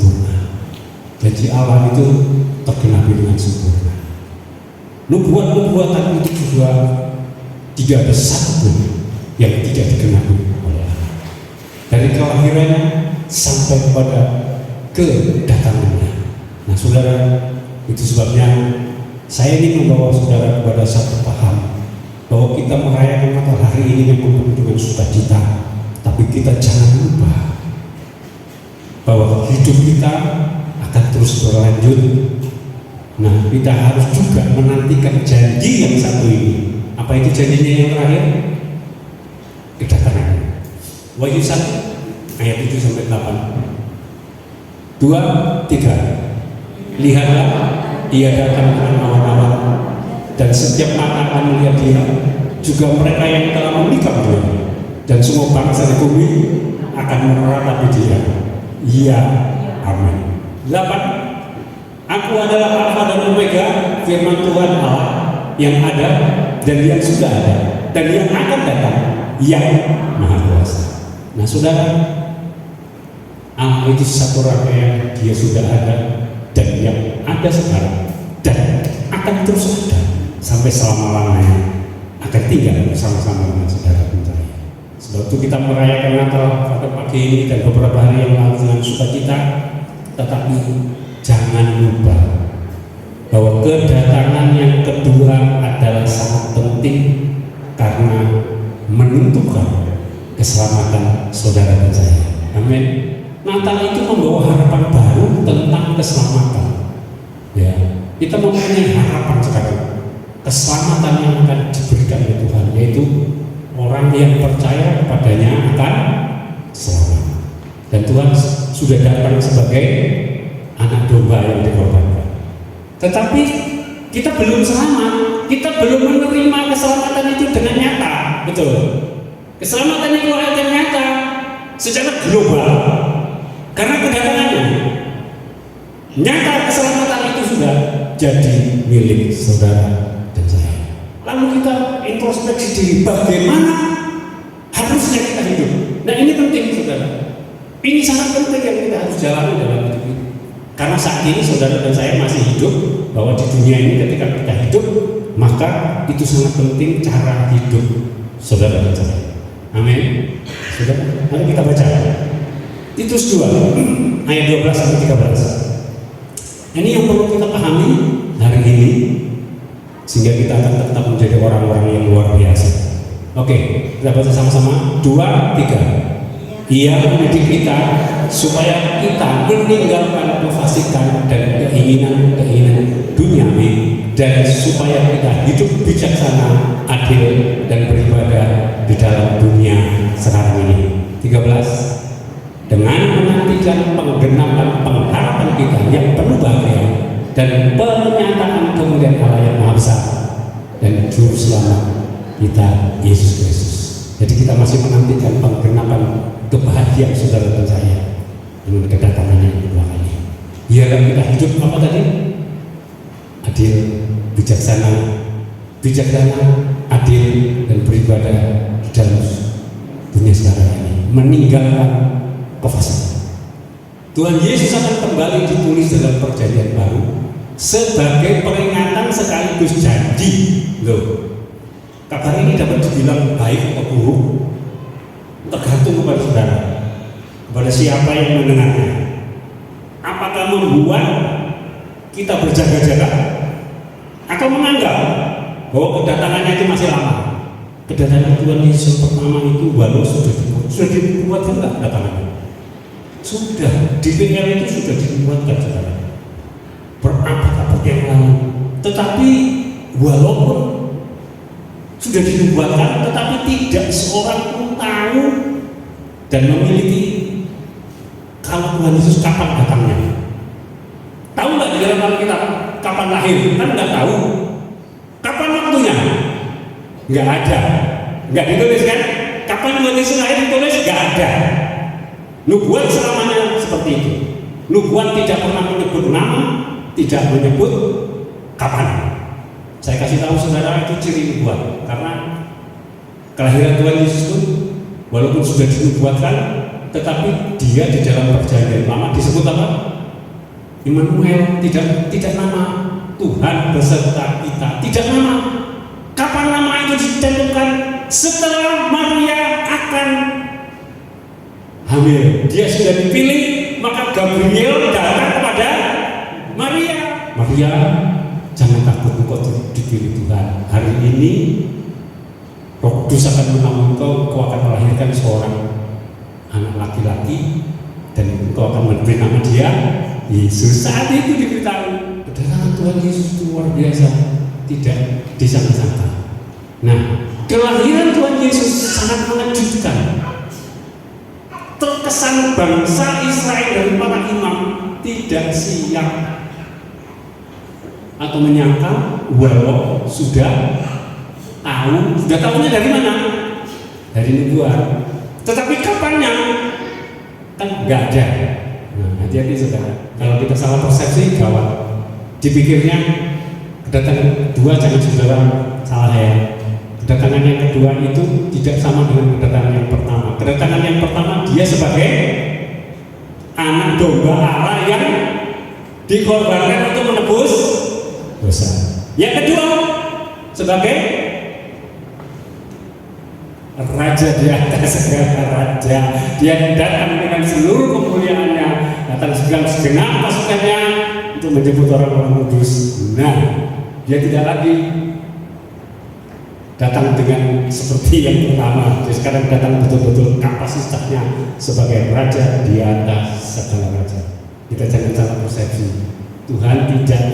sempurna. Janji Allah itu tergenapi dengan sempurna. Nubuatan itu juga tidak ada satupun yang tidak digenapi oleh Allah. Dari kelahirannya sampai kepada kedatangannya. Nah saudara, itu sebabnya saya ingin membawa saudara kepada satu paham bahwa kita merayakan Natal hari ini memang penuh dengan sukacita, tapi kita jangan lupa bahwa hidup kita akan terus berlanjut. Nah, kita harus juga menantikan janji yang satu ini. Apa itu janjinya yang terakhir? Kedatangan. Wahyu 1 ayat 7 sampai 8. 2, 3. Lihatlah, ia datang dengan awan-awan, dan setiap mata akan melihat dia, juga mereka yang telah menikam dia, dan semua bangsa di bumi akan meratapi dia. Iya, amin. 8. Aku adalah Alfa dan Omega, firman Tuhan Allah, yang ada dan yang sudah ada dan yang akan datang, yang Maha Kuasa. Nah saudara, Allah itu satu rangkaian, dia sudah ada dan yang ada sekarang dan akan terus ada sampai selama-lamanya, akan tinggal bersama-sama dengan saudara pencari. Sebab itu kita merayakan Natal pada pagi ini dan beberapa hari yang lalu dengan sukacita, tetapi jangan lupa bahwa kedatangan yang kedua adalah sangat penting karena menentukan keselamatan saudara dan saya. Amin. Natal itu membawa harapan baru tentang keselamatan. Ya, kita mempunyai harapan sekarang. Keselamatan yang akan diberikan oleh Tuhan, yaitu orang yang percaya kepadanya akan selamat. Dan Tuhan sudah datang sebagai anak domba yang dikorbankan. Tetapi kita belum selamat, kita belum menerima keselamatan itu dengan nyata, betul? Keselamatan itu ada nyata secara global karena kedatangannya. Nyata keselamatan itu sudah jadi milik saudara dan saya. Lalu kita introspeksi diri, bagaimana harusnya kita hidup. Nah ini penting saudara. Ini sangat penting yang kita harus jalani dalam hidup ini. Karena saat ini saudara dan saya masih hidup, bahwa di dunia ini ketika kita hidup, maka itu sangat penting cara hidup saudara dan saya. Amin. Sudah, mari kita baca Titus 2 ayat 12 sampai 13. Ini yang perlu kita pahami hari ini sehingga kita akan tetap menjadi orang-orang yang luar biasa. Oke, kita baca sama-sama. 2, 3. Ia mendidik kita supaya kita meninggalkan kefasikan dan keinginan duniawi, dan supaya kita hidup bijaksana, adil, dan beribadah di dalam dunia sekarang ini. 13. Dengan menantikan penggenapan pengharapan kita yang penuh bahagia dan pernyataan kemuliaan Allah yang Maha Besar dan Juru Selamat kita Yesus Kristus. Jadi kita masih menantikan penggenapan kebahagiaan saudara dan saya dengan kedatangannya yang kedua kali. Biarlah kita hidup apa tadi? Adil, bijaksana, adil, dan beribadah di dalam dunia sekarang ini. Meninggalkan kefasikan. Tuhan Yesus akan kembali ditulis dalam perjanjian baru sebagai peringatan sekaligus janji. Loh, kabar ini dapat dibilang baik atau buruk tergantung kepada saudara, kepada siapa yang mendengarnya. Apakah membuat kita berjaga-jaga atau menganggap bahwa kedatangannya itu masih lama? Kedatangan Tuhan Yesus pertama itu walau sudah dibuatkan enggak kedatangannya? Sudah, DPL itu sudah dibuatkan saudara berabad-abad yang lalu. Tetapi walaupun sudah dibuatkan, tetapi tidak seorang pun tahu dan memiliki kalau Tuhan Yesus kapan datangnya. Tahu nggak di dalam Alkitab kapan lahir? Kan nggak tahu. Kapan waktunya? Nggak ada. Nggak ditulis kan? Kapan Tuhan Yesus lahir ditulis? Nggak ada. Nubuat selamanya seperti itu. Nubuat tidak pernah menyebut nama, tidak menyebut kapan. Saya kasih tahu saudara, itu ciri nubuat. Karena kelahiran Tuhan Yesus itu walaupun sudah dinubuatkan, tetapi dia di dalam perjanjian lama disebut apa? Immanuel, tidak nama Tuhan beserta kita, tidak nama. Kapan nama itu ditentukan? Setelah Maria akan hamil, dia sudah dipilih, maka Gabriel datang kepada Maria. Maria, jangan takut, engkau dipilih Tuhan. Hari ini Roh Kudus akan menaungi engkau akan melahirkan seorang anak laki-laki, dan engkau akan memberi nama dia Yesus. Saat itu diberitahu kedatangan Tuhan Yesus itu luar biasa, tidak disangka-sangka. Nah, kelahiran Tuhan Yesus sangat mengejutkan. Terkesan bangsa Israel dari para imam tidak siap atau menyangka, walau sudah tahunya dari mana? Dari nubuat. Tetapi kapannya? Kan nggak ada. Nah, hati-hati saudara. Kalau kita salah persepsi, gawat. Dipikirnya kedatangan kedua, jangan saudara salah ya. Kedatangan yang kedua itu tidak sama dengan kedatangan yang pertama. Kedatangan yang pertama dia sebagai anak domba Allah yang dikorbankan untuk menebus dosa. Yang kedua sebagai raja di atas segala raja. Dia datang dengan seluruh kemuliaannya, datang segala segenap pasukannya untuk menjemput orang-orang kudus. Nah, dia tidak lagi datang dengan seperti yang pertama. Dia sekarang datang betul-betul kapasitasnya sebagai raja di atas segala raja. Kita jangan salah persepsi. Tuhan tidak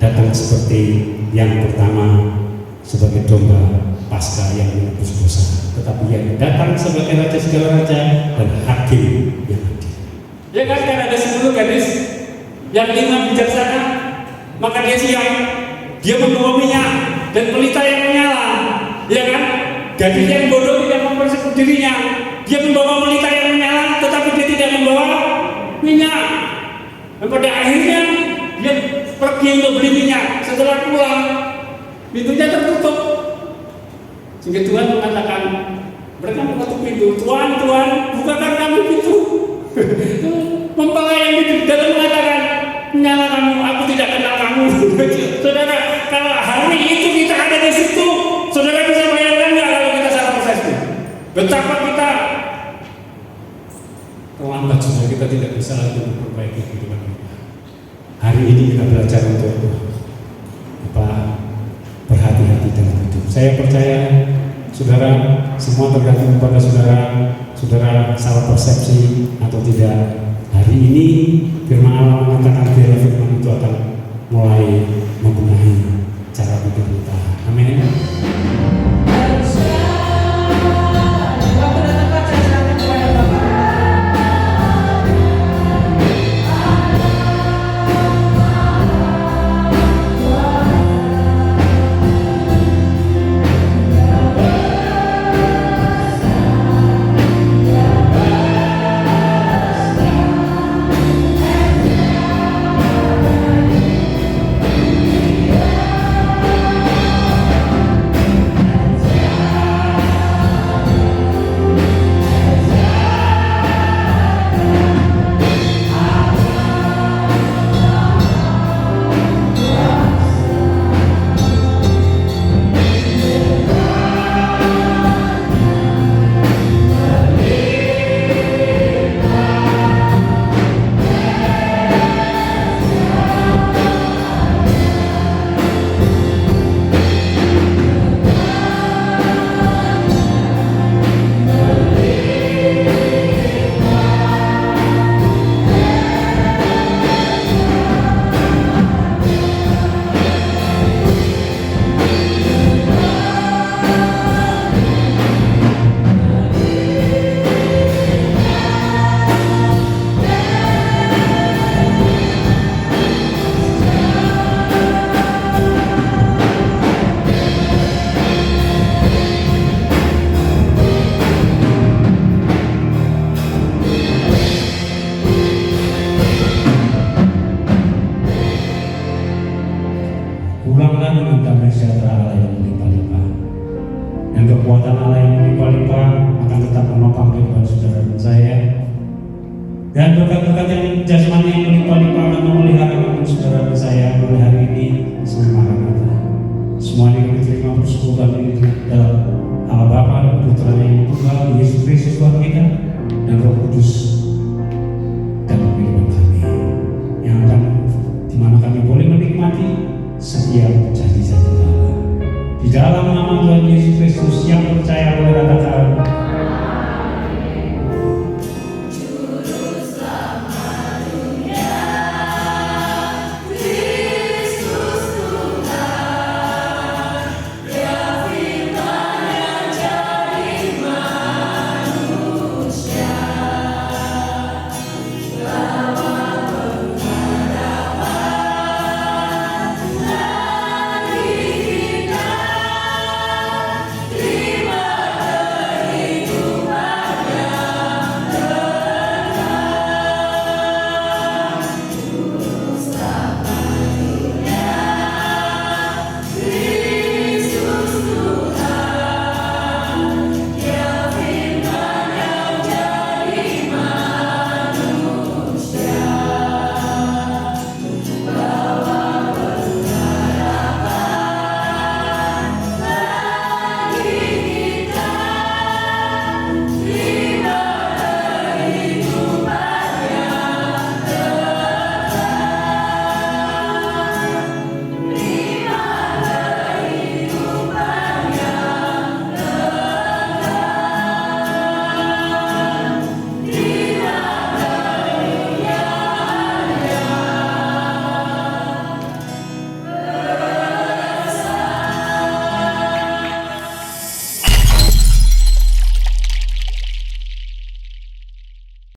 datang seperti yang pertama sebagai domba Paskah yang menebus dosa, tetapi yang datang sebagai raja segala raja dan hakim yang adil. Ya kan ada 10 gadis, yang 5 bijaksana, maka dia siap, dia membawa minyak dan pelita yang menyala. Ya kan? Gadis yang bodoh tidak mempersekutu dirinya, dia membawa pelita yang menyala, tetapi dia tidak membawa minyak. Dan pada akhirnya dia pergi untuk beli minyak. Setelah pulang, pintunya tertutup. Sehingga Tuhan mengatakan, mereka mengetuk pintu, Tuhan, bukakan kami pintu. Mempelai yang di dalam mengatakan, nyala kamu, aku tidak kenal kamu. Saudara, kalau hari itu kita ada di situ, saudara bisa bayangkan nggak kalau kita salah persepsi? Betapa kita terlambat sudah, kita tidak bisa lagi memperbaiki kehidupan kita. Hari ini kita belajar untuk berhati-hati dalam hidup. Saya percaya saudara, semua tergantung kepada saudara. Saudara salah persepsi atau tidak. Hari ini firman Allah mengatakan biar firman itu akan mulai membenahi cara pikir kita. Amin. Dan berkat-berkat yang